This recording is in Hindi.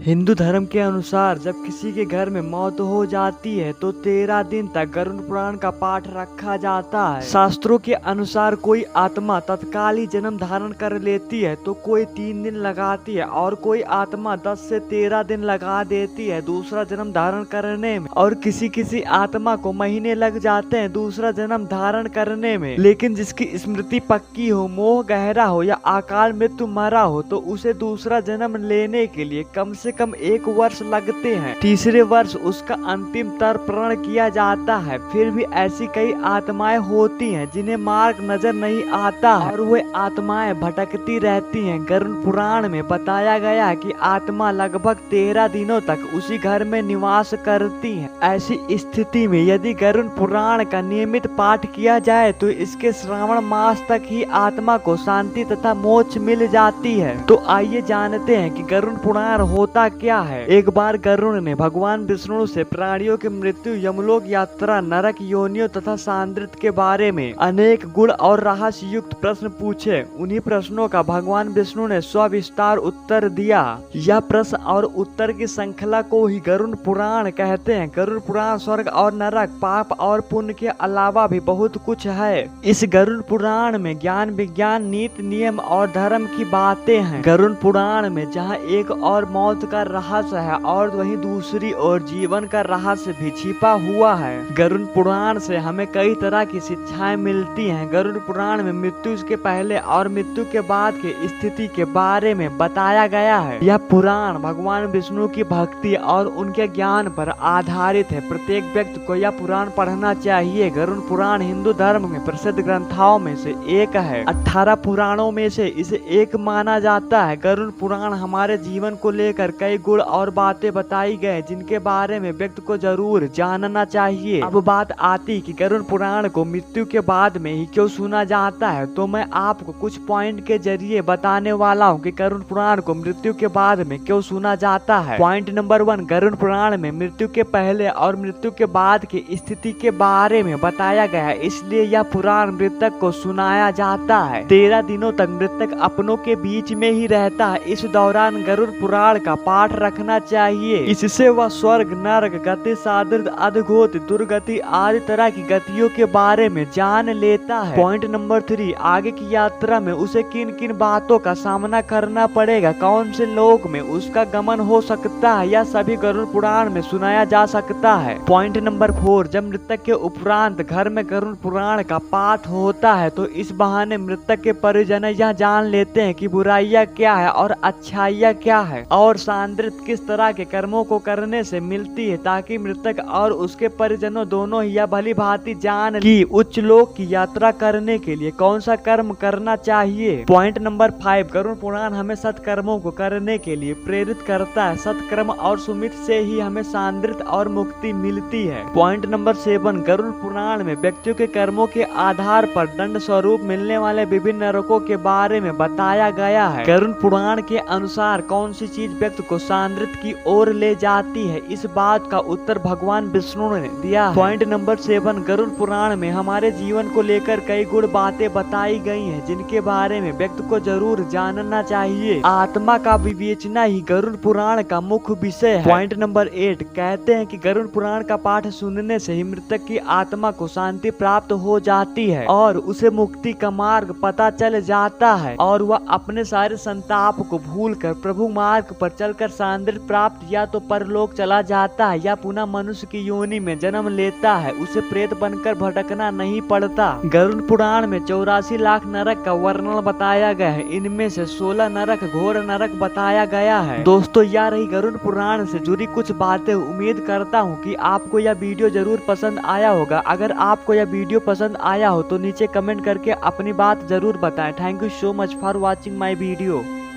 हिंदू धर्म के अनुसार जब किसी के घर में मौत हो जाती है तो 13 दिन तक गरुड़ पुराण का पाठ रखा जाता है। शास्त्रों के अनुसार कोई आत्मा तत्काल ही जन्म धारण कर लेती है तो कोई 3 दिन लगाती है और कोई आत्मा 10 से 13 दिन लगा देती है दूसरा जन्म धारण करने में, और किसी किसी आत्मा को महीने लग जाते हैं दूसरा जन्म धारण करने में। लेकिन जिसकी स्मृति पक्की हो, मोह गहरा हो या अकाल मृत्यु मरा हो तो उसे दूसरा जन्म लेने के लिए कम से कम 1 वर्ष लगते हैं। तीसरे वर्ष उसका अंतिम तर्पण किया जाता है। फिर भी ऐसी कई आत्माएं होती हैं जिन्हें मार्ग नजर नहीं आता और वे आत्माएं भटकती रहती हैं। गरुड़ पुराण में बताया गया है कि आत्मा लगभग 13 दिनों तक उसी घर में निवास करती हैं। ऐसी स्थिति में यदि गरुड़ पुराण का नियमित पाठ किया जाए तो इसके श्रावण मास तक ही आत्मा को शांति तथा मोक्ष मिल जाती है। तो आइए जानते हैं कि गरुड़ पुराण होता क्या है। एक बार गरुड़ ने भगवान विष्णु से प्राणियों की मृत्यु, यमलोक यात्रा, नरक योनियों तथा सांद्रित के बारे में अनेक गुण और रहस्य युक्त प्रश्न पूछे। उन्हीं प्रश्नों का भगवान विष्णु ने सविस्तार उत्तर दिया। यह प्रश्न और उत्तर की श्रृंखला को ही गरुड़ पुराण कहते हैं। गरुड़ पुराण स्वर्ग और नरक, पाप और पुण्य के अलावा भी बहुत कुछ है। इस गरुड़ पुराण में ज्ञान, विज्ञान, नीति, नियम और धर्म की बातें हैं। गरुड़ पुराण में जहाँ एक और मौत का रहस्य है और वहीं दूसरी ओर जीवन का रहस्य भी छिपा हुआ है। गरुड़ पुराण से हमें कई तरह की शिक्षाएं मिलती हैं। गरुड़ पुराण में मृत्यु के पहले और मृत्यु के बाद की स्थिति के बारे में बताया गया है। यह पुराण भगवान विष्णु की भक्ति और उनके ज्ञान पर आधारित है। प्रत्येक व्यक्ति को यह पुराण पढ़ना चाहिए। गरुड़ पुराण हिंदू धर्म में प्रसिद्ध ग्रंथों में से एक है। 18 पुराणों में से इसे एक माना जाता है। गरुड़ पुराण हमारे जीवन को लेकर कई गुण और बातें बताई गए जिनके बारे में व्यक्ति को जरूर जानना चाहिए। अब बात आती कि गरुड़ पुराण को मृत्यु के बाद में ही क्यों सुना जाता है, तो मैं आपको कुछ पॉइंट के जरिए बताने वाला हूँ कि गरुड़ पुराण को मृत्यु के बाद में क्यों सुना जाता है। पॉइंट नंबर 1, गरुड़ पुराण में मृत्यु के पहले और मृत्यु के बाद की स्थिति के बारे में बताया गया है, इसलिए यह पुराण मृतक को सुनाया जाता है। 13 दिनों तक मृतक अपनों के बीच में ही रहता है। इस दौरान गरुड़ पुराण का पाठ रखना चाहिए। इससे वह स्वर्ग, नरक, गति, सादृद, अधोगति, दुर्गति आदि तरह की गतियों के बारे में जान लेता है। पॉइंट नंबर 3, आगे की यात्रा में उसे किन किन बातों का सामना करना पड़ेगा, कौन से लोक में उसका गमन हो सकता है, यह सभी गरुड़ पुराण में सुनाया जा सकता है। पॉइंट नंबर 4, जब मृतक के उपरांत घर में गरुड़ पुराण का पाठ होता है तो इस बहाने मृतक के परिजन यह जान लेते हैं कि बुराइयां क्या है और अच्छाइयां क्या है और सांद्रित किस तरह के कर्मों को करने से मिलती है, ताकि मृतक और उसके परिजनों दोनों ही यह भली भांति जान कि उच्च लोक की यात्रा करने के लिए कौन सा कर्म करना चाहिए। पॉइंट नंबर 5, गरुड़ पुराण हमें सत्कर्मों को करने के लिए प्रेरित करता है। सत्कर्म और सुमित से ही हमें सांद्रित और मुक्ति मिलती है। पॉइंट नंबर 7, गरुड़ पुराण में व्यक्तियों के कर्मों के आधार पर दंड स्वरूप मिलने वाले विभिन्न नरकों के बारे में बताया गया है। गरुड़ पुराण के अनुसार कौन सी चीज व्यक्ति को सांद्रित की ओर ले जाती है, इस बात का उत्तर भगवान विष्णु ने दिया है। पॉइंट नंबर 7, गरुड़ पुराण में हमारे जीवन को लेकर कई गुण बातें बताई गई हैं जिनके बारे में व्यक्ति को जरूर जानना चाहिए। आत्मा का विवेचना ही गरुड़ पुराण का मुख्य विषय है। पॉइंट नंबर 8, कहते हैं कि गरुड़ पुराण का पाठ सुनने से ही मृतक की आत्मा को शांति प्राप्त हो जाती है और उसे मुक्ति का मार्ग पता चल जाता है और वह अपने सारे संताप को भूलकर प्रभु मार्ग पर चलकर सांद्रित प्राप्त या तो परलोक चला जाता है या पुनः मनुष्य की योनि में जन्म लेता है। उसे प्रेत बनकर भटकना नहीं पड़ता। गरुड़ पुराण में 84 लाख नरक का वर्णन बताया गया है। इनमें से 16 नरक घोर नरक बताया गया है। दोस्तों, यह रही गरुड़ पुराण से जुड़ी कुछ बातें। उम्मीद करता हूँ कि आपको यह वीडियो जरूर पसंद आया होगा। अगर आपको यह वीडियो पसंद आया हो तो नीचे कमेंट करके अपनी बात जरूर बताएं। Thank you so much for watching my video.